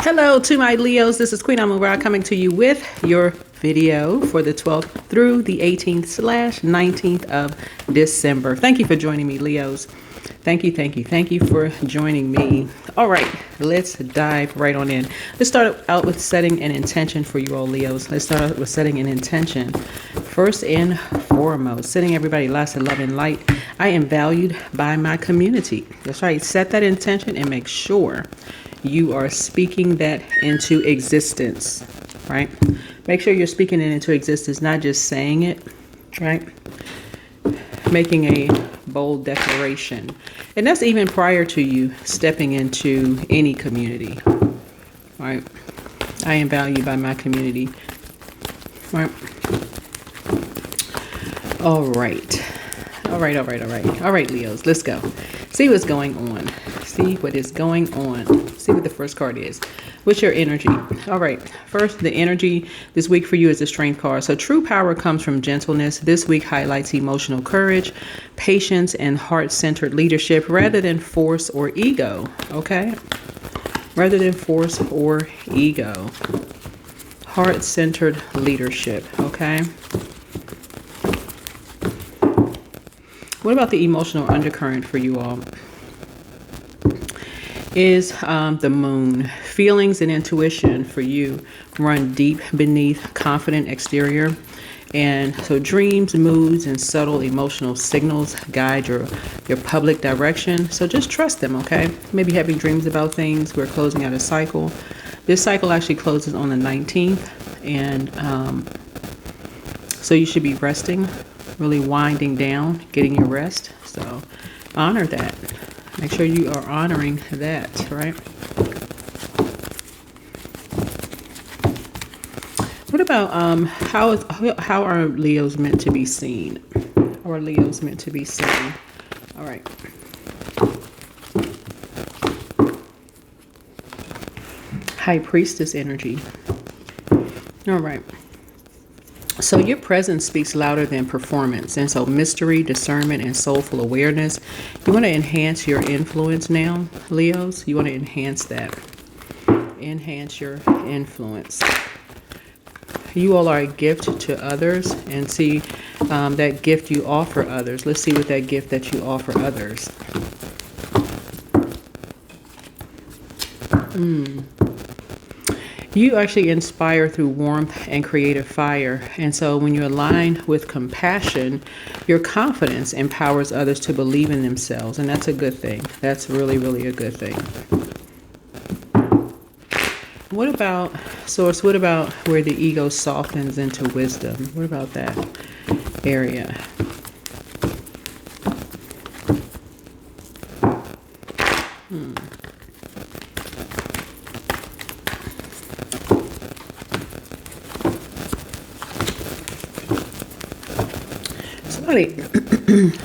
Hello to my Leos. This is Queen Amura coming to you with your video for the 12th through the 18th/19th of December. Thank you for joining me, Leos. Thank you for joining me. All right, let's dive right on in. Let's start out with setting an intention for you all, Leos. Let's start out with setting an intention. First and foremost, sending everybody lots of love and light. I am valued by my community. That's right. Set that intention and make sure you are speaking that into existence, right? Make sure you're speaking it into existence, not just saying it, right? Making a bold declaration. And that's even prior to you stepping into any community, right? I am valued by my community, right? All right, Leos, let's go. See what's going on. See what is going on. See what the first card is. What's your energy? All right. First, the energy this week for you is the Strength card. So true power comes from gentleness. This week highlights emotional courage, patience, and heart-centered leadership rather than force or ego. Okay? Rather than force or ego. Heart-centered leadership. Okay? What about the emotional undercurrent for you all? Is the moon. Feelings and intuition for you run deep beneath confident exterior. And so dreams, moods, and subtle emotional signals guide your public direction. So just trust them, okay? Maybe having dreams about things. We're closing out a cycle. This cycle actually closes on the 19th. And so you should be resting, really winding down, getting your rest. So honor that. Make sure you are honoring that, right? What about how are Leos meant to be seen? How are Leos meant to be seen? All right. High Priestess energy. All right. So your presence speaks louder than performance. And so mystery, discernment, and soulful awareness. You want to enhance your influence now, Leos. You want to enhance that. Enhance your influence. You all are a gift to others. And see that gift you offer others. Let's see what that gift that you offer others. You actually inspire through warmth and creative fire. And so when you align with compassion, your confidence empowers others to believe in themselves. And that's a good thing. That's really, really a good thing. What about, Source, what about where the ego softens into wisdom? What about that area?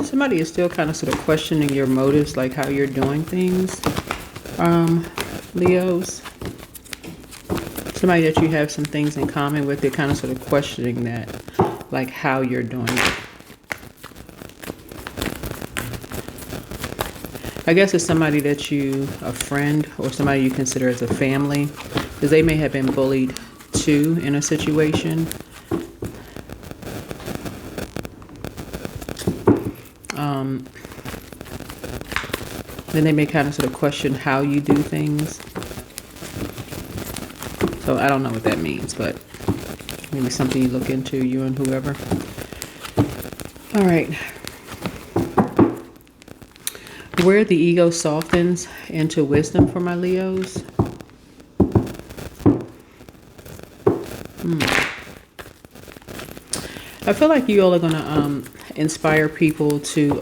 Somebody is still kind of sort of questioning your motives, like how you're doing things, Leos. Somebody that you have some things in common with, they're kind of sort of questioning that, like how you're doing it. I guess it's somebody that a friend or somebody you consider as a family, because they may have been bullied too in a situation. Then they may kind of sort of question how you do things. So I don't know what that means, but maybe something you look into, you and whoever. All right. Where the ego softens into wisdom for my Leos. I feel like you all are going to inspire people to,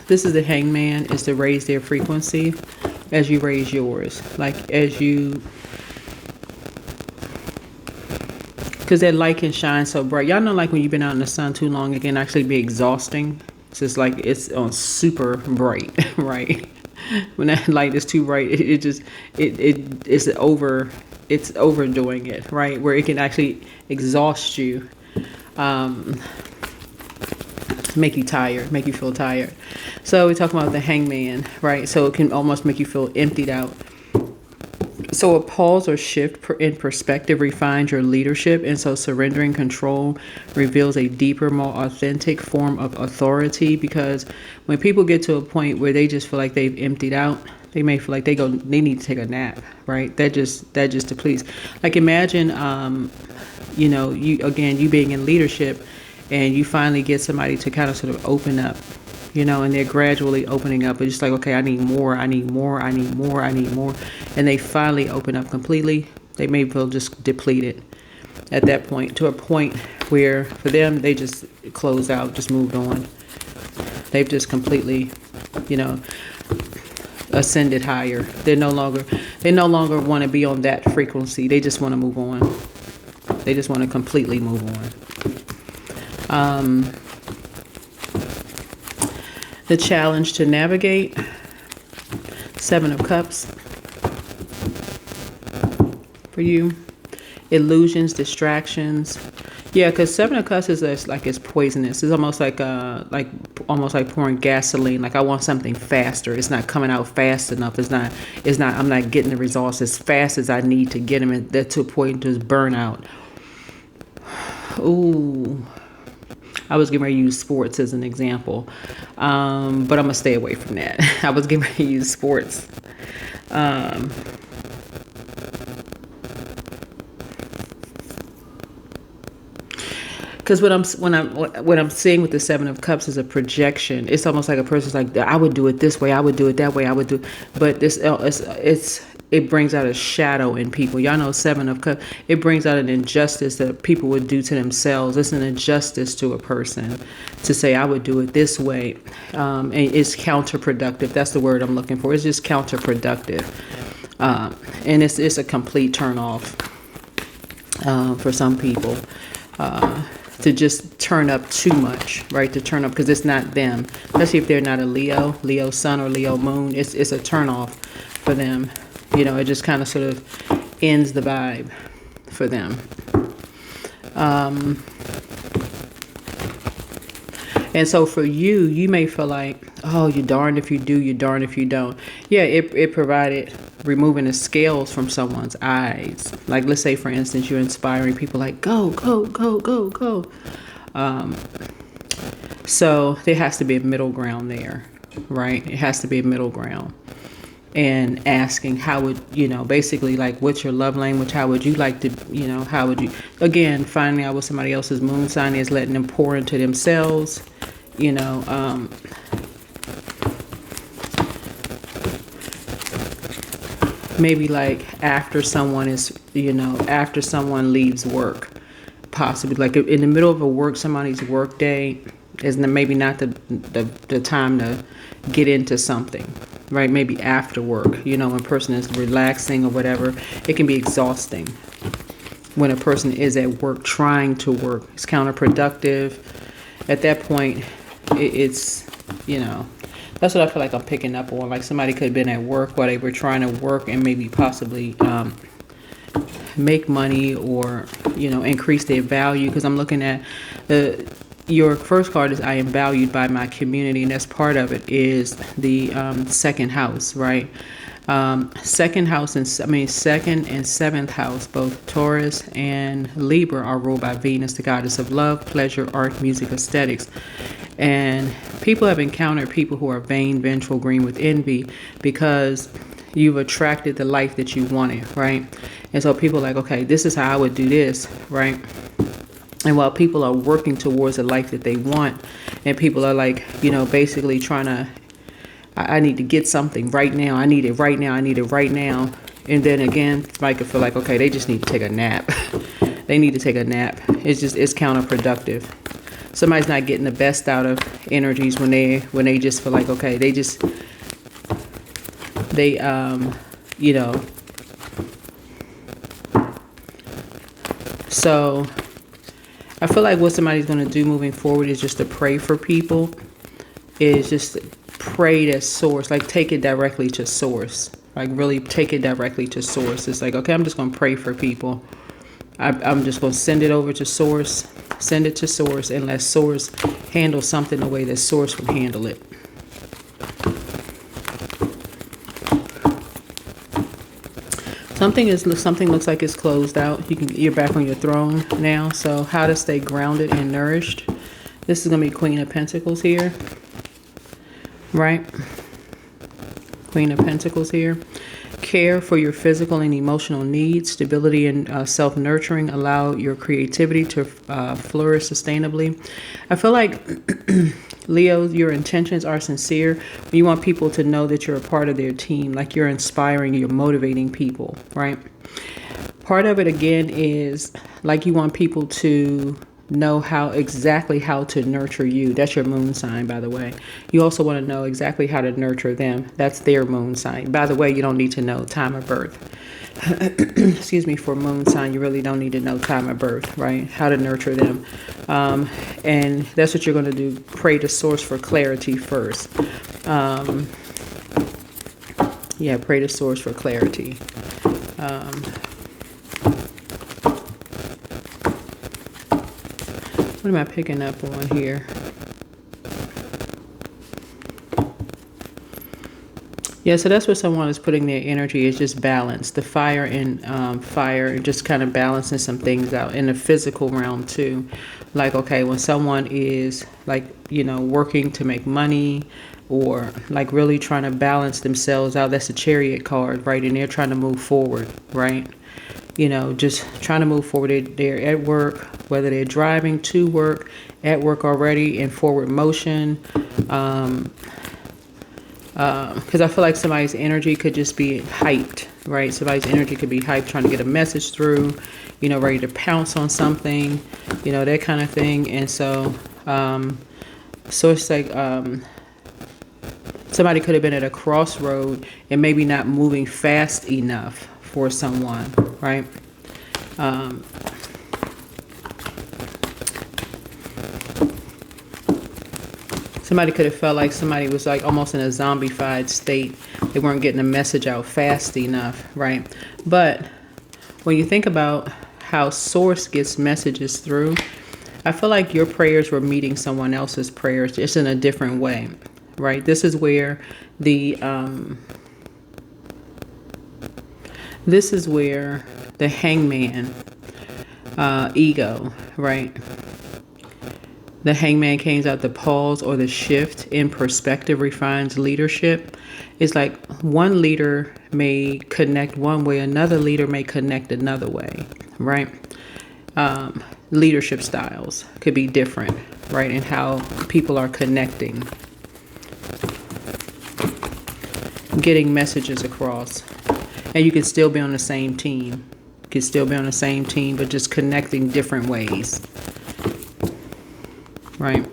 this is the Hangman, is to raise their frequency as you raise yours. Like as you, because that light can shine so bright. Y'all know, like when you've been out in the sun too long, it can actually be exhausting. It's just like it's on super bright, right? When that light is too bright, it's overdoing it, right? Where it can actually exhaust you. Make you tired, make you feel tired. So we're talking about the Hangman, right? So it can almost make you feel emptied out. So a pause or shift in perspective refines your leadership. And so surrendering control reveals a deeper, more authentic form of authority, because when people get to a point where they just feel like they've emptied out, they may feel like they need to take a nap, right? That just depletes. Like imagine, you being in leadership and you finally get somebody to kind of sort of open up, and they're gradually opening up. It's just like, okay, I need more, I need more, I need more, I need more. And they finally open up completely. They may feel just depleted at that point, to a point where for them, they just closed out, just moved on. They've just completely, ascended higher. They no longer want to be on that frequency. They just want to move on. They just want to completely move on. The challenge to navigate, 7 of Cups for you. Illusions, distractions. Yeah, because 7 of Cups is it's poisonous. It's almost like pouring gasoline. Like I want something faster. It's not coming out fast enough. It's not. I'm not getting the results as fast as I need to get them. And that to a point to burnout. Ooh. I was going to use sports as an example, but I'm going to stay away from that. I was going to use sports. Because what I'm seeing with the 7 of Cups is a projection. It's almost like a person's like, I would do it this way, I would do it that way, I would do. But it brings out a shadow in people. Y'all know 7 of Cups. It brings out an injustice that people would do to themselves. It's an injustice to a person to say, I would do it this way. And it's counterproductive. That's the word I'm looking for. It's just counterproductive. And it's a complete turn off for some people. To just turn up too much, right? To turn up because it's not them. Especially if they're not a Leo sun or Leo moon. It's a turn off for them. It just kind of sort of ends the vibe for them. And so for you may feel like, oh, you're darned if you do, you're darned if you don't. Yeah, it provided removing the scales from someone's eyes. Like, let's say, for instance, you're inspiring people like, go, go, go, go, go. So there has to be a middle ground there, right? It has to be a middle ground. And asking how would, basically like, what's your love language? How would you like to, how would you, again, finding out what somebody else's moon sign is, letting them pour into themselves, maybe like after someone is, after someone leaves work, possibly like in the middle of somebody's work day is maybe not the time to get into something, right? Maybe after work, when a person is relaxing or whatever, it can be exhausting when a person is at work, trying to work. It's counterproductive. At that point, it's, that's what I feel like I'm picking up on. Like somebody could have been at work while they were trying to work and maybe possibly make money or, increase their value. Because I'm looking at your first card is I am valued by my community. And that's part of it is the second house, right? Second and seventh house, both Taurus and Libra, are ruled by Venus, the goddess of love, pleasure, art, music, aesthetics. And people have encountered people who are vain, vengeful, green with envy because you've attracted the life that you wanted, right? And so people are like, okay, this is how I would do this, right? And while people are working towards a life that they want, and people are like, basically trying to, I need to get something right now. I need it right now. I need it right now. And then again, somebody could feel like, okay, they just need to take a nap. They need to take a nap. It's counterproductive. Somebody's not getting the best out of energies when they just feel like, okay, so I feel like what somebody's going to do moving forward is just to pray for people, is just pray to source, like take it directly to source, like really take it directly to source. It's like, okay, I'm just going to pray for people. I'm just going to send it over to source, send it to source, and let source handle something the way that source would handle it. So Something looks like it's closed out. You're back on your throne now. So how to stay grounded and nourished. This is gonna be Queen of Pentacles here, right? Queen of Pentacles here. Care for your physical and emotional needs. Stability and self-nurturing. Allow your creativity to flourish sustainably. I feel like Leo, your intentions are sincere. You want people to know that you're a part of their team, like you're inspiring, you're motivating people, right? Part of it again is like you want people to know exactly how to nurture you. That's your moon sign, by the way. You also want to know exactly how to nurture them. That's their moon sign. By the way, you don't need to know time of birth. Excuse me, for moon sign, you really don't need to know time of birth, right? How to nurture them. And that's what you're going to do. Pray to source for clarity first. Yeah, pray to source for clarity. What am I picking up on here? Yeah, so that's what someone is putting their energy is just balance, the fire and just kind of balancing some things out in the physical realm too. Like, okay, when someone is like, you know, working to make money or like really trying to balance themselves out, that's a Chariot card, right? And they're trying to move forward, right? You know, just trying to move forward. They're at work, whether they're driving to work, at work already in forward motion. Because I feel like somebody's energy could just be hyped, right? Somebody's energy could be hyped, trying to get a message through, you know, ready to pounce on something, you know, that kind of thing. And so, it's like somebody could have been at a crossroad and maybe not moving fast enough for someone, right? Somebody could have felt like somebody was like almost in a zombified state. They weren't getting the message out fast enough, right? But when you think about how Source gets messages through, I feel like your prayers were meeting someone else's prayers just in a different way, right? This is where the Hangman ego, right? The Hangman comes out, the pause or the shift in perspective refines leadership. It's like one leader may connect one way, another leader may connect another way, right? Leadership styles could be different, right? And how people are connecting, getting messages across. And you can still be on the same team. You can still be on the same team, but just connecting different ways. Right?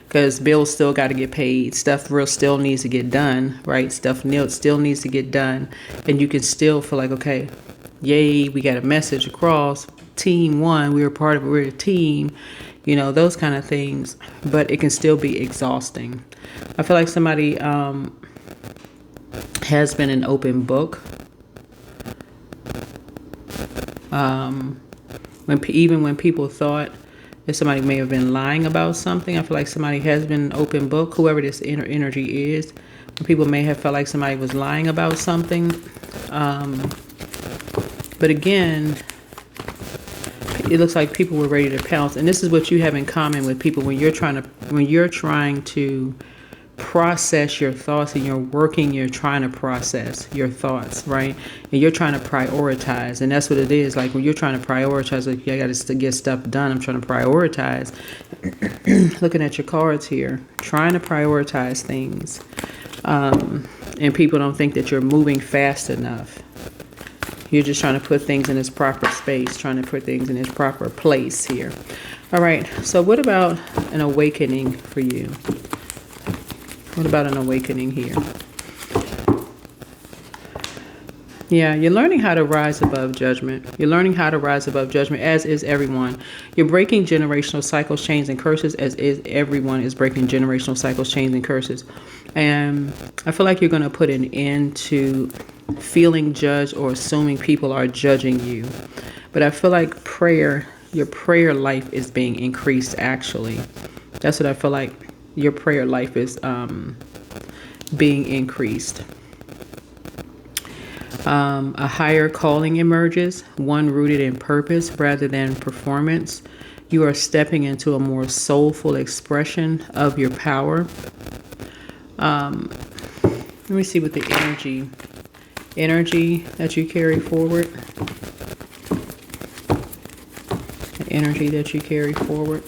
Because bills still got to get paid. Stuff still needs to get done, right? Stuff still needs to get done. And you can still feel like, okay, yay, we got a message across. Team won. We were part of it. We're a team. You know, those kind of things. But it can still be exhausting. I feel like somebody has been an open book. Even when people thought that somebody may have been lying about something, I feel like somebody has been an open book, whoever this inner energy is. People may have felt like somebody was lying about something. But again, it looks like people were ready to pounce. And this is what you have in common with people when you're trying to process your thoughts and you're trying to process your thoughts, right? And you're trying to prioritize. And that's what it is. Like when you're trying to prioritize, like, I got to get stuff done. I'm trying to prioritize. Looking at your cards here, trying to prioritize things. And people don't think that you're moving fast enough. You're just trying to put things in its proper space, trying to put things in its proper place here. All right. So what about an awakening for you? What about an awakening here? Yeah, you're learning how to rise above judgment. You're learning how to rise above judgment, as is everyone. You're breaking generational cycles, chains, and curses, as is everyone is breaking generational cycles, chains, and curses. And I feel like you're going to put an end to feeling judged or assuming people are judging you. But I feel like your prayer life is being increased, actually. That's what I feel like. Your prayer life is being increased. A higher calling emerges, one rooted in purpose rather than performance. You are stepping into a more soulful expression of your power. Let me see what the energy that you carry forward. The energy that you carry forward.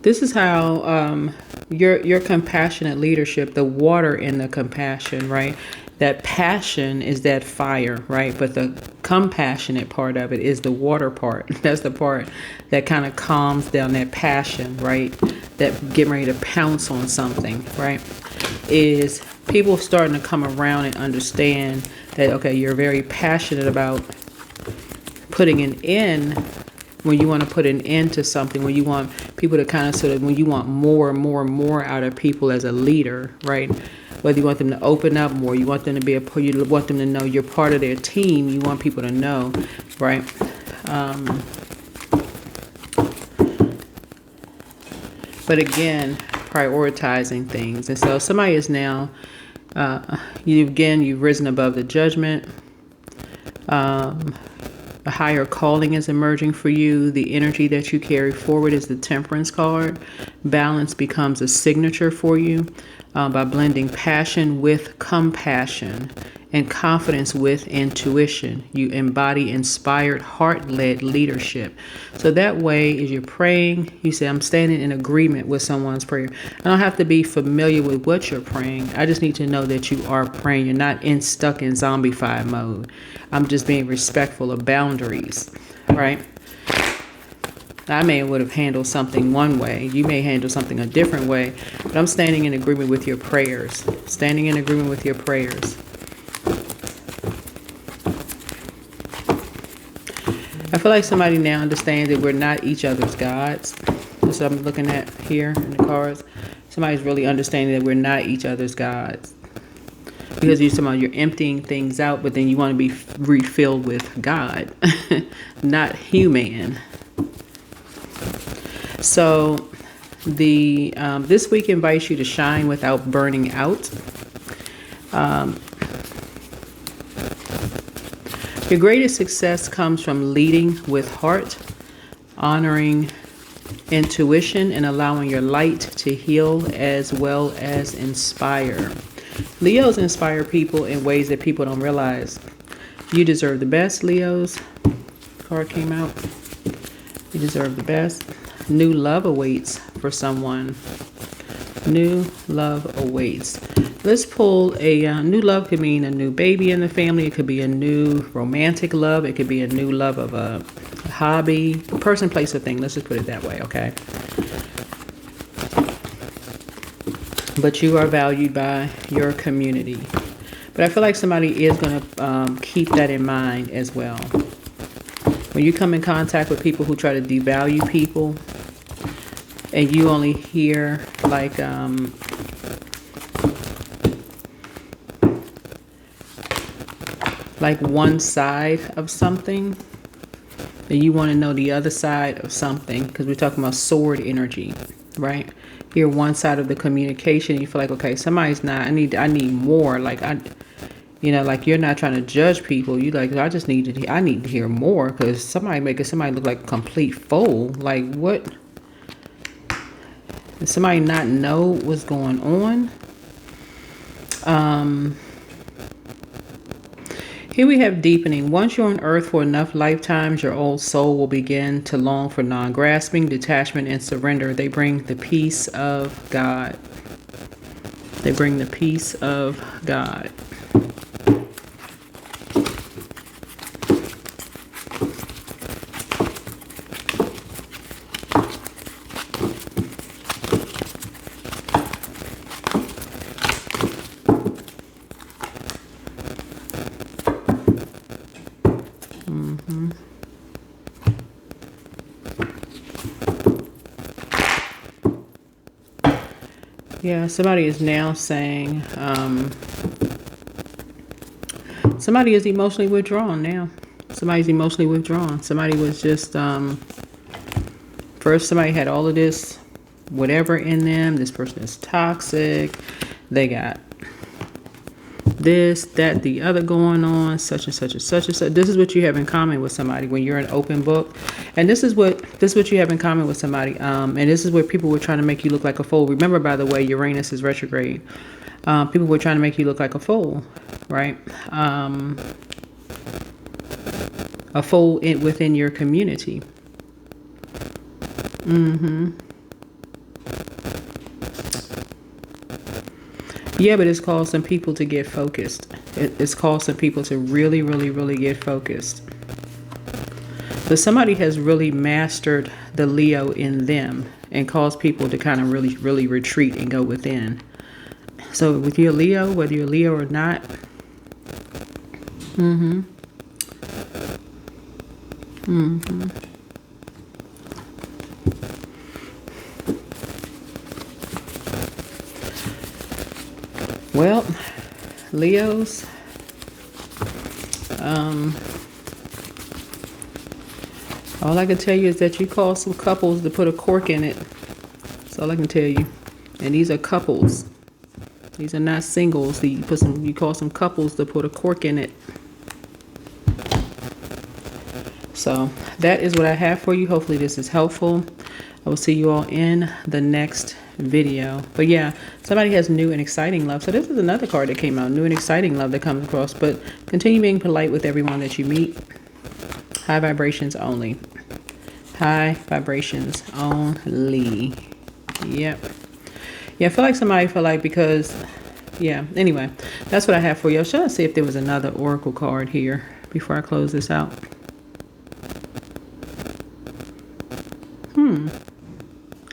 This is how your compassionate leadership, the water in the compassion, right? That passion is that fire, right? But the compassionate part of it is the water part. That's the part that kind of calms down that passion, right? That getting ready to pounce on something, right? Is people starting to come around and understand that, okay, you're very passionate about putting an end when you want to put an end to something, when you want people to kind of sort of, when you want more and more and more out of people as a leader, right? Whether you want them to open up more, you want them to be you want them to know you're part of their team. You want people to know, right? But again, prioritizing things. And so somebody is now, you've risen above the judgment. A higher calling is emerging for you. The energy that you carry forward is the Temperance card. Balance becomes a signature for you by blending passion with compassion and confidence with intuition. You embody inspired, heart-led leadership. So that way, as you're praying, you say, I'm standing in agreement with someone's prayer. I don't have to be familiar with what you're praying. I just need to know that you are praying. You're not stuck in zombified mode. I'm just being respectful of boundaries, right? I would have handled something one way. You may handle something a different way, but I'm standing in agreement with your prayers. Standing in agreement with your prayers. I feel like somebody now understands that we're not each other's gods. That's what I'm looking at here in the cards. Somebody's really understanding that we're not each other's gods. Because you're emptying things out, but then you want to be refilled with God, not human. So this week invites you to shine without burning out. Your greatest success comes from leading with heart, honoring intuition, and allowing your light to heal as well as inspire. Leos inspire people in ways that people don't realize. You deserve the best, Leos. Card came out. You deserve the best. New love awaits for someone. New love awaits. Let's pull a new love. Could mean a new baby in the family. It could be a new romantic love. It could be a new love of a hobby, person, place, or thing. Let's just put it that way, okay? But you are valued by your community. But I feel like somebody is going to keep that in mind as well. When you come in contact with people who try to devalue people, and you only hear like one side of something, and you want to know the other side of something, because we're talking about sword energy, right? Hear one side of the communication, you feel like, okay, somebody's not, I need more. Like like you're not trying to judge people. You like, I need to hear more, because somebody look like a complete fool. Like, what? Does somebody not know what's going on? Here we have deepening. Once you're on earth for enough lifetimes, your old soul will begin to long for non-grasping, detachment, and surrender. They bring the peace of God. They bring the peace of God. Yeah, somebody is now saying, somebody is emotionally withdrawn now. Somebody's emotionally withdrawn. Somebody was just, first somebody had all of this whatever in them. This person is toxic. They got this, that, the other going on, such and such and such and such. This is what you have in common with somebody when you're an open book. And this is what you have in common with somebody. And this is where people were trying to make you look like a fool. Remember, by the way, Uranus is retrograde. People were trying to make you look like a fool, right? A fool within your community. Yeah, but it's caused some people to get focused. It's caused some people to really, really, really get focused. So somebody has really mastered the Leo in them and caused people to kind of really, really retreat and go within. So with your Leo, whether you're Leo or not, well, Leos, all I can tell you is that you call some couples to put a cork in it. That's all I can tell you. And these are couples. These are not singles. You call some couples to put a cork in it. So that is what I have for you. Hopefully this is helpful. I will see you all in the next video. But yeah, somebody has new and exciting love. So this is another card that came out, new and exciting love that comes across. But continue being polite with everyone that you meet. High vibrations only. High vibrations only. Yep. Yeah, I feel like somebody feel like because, yeah, anyway, that's what I have for you. I was trying to see if there was another oracle card here before I close this out.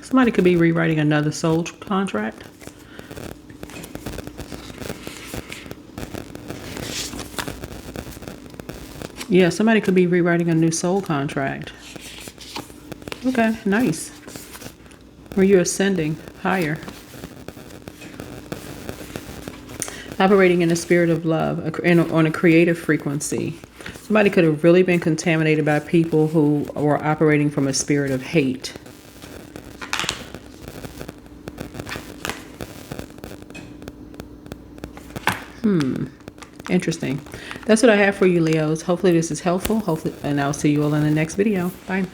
Somebody could be rewriting another soul contract. Yeah, somebody could be rewriting a new soul contract. Okay, nice. Or you're ascending higher. Operating in the spirit of love, on a creative frequency. Somebody could have really been contaminated by people who were operating from a spirit of hate. Interesting. That's what I have for you, Leos. Hopefully this is helpful. And I'll see you all in the next video. Bye.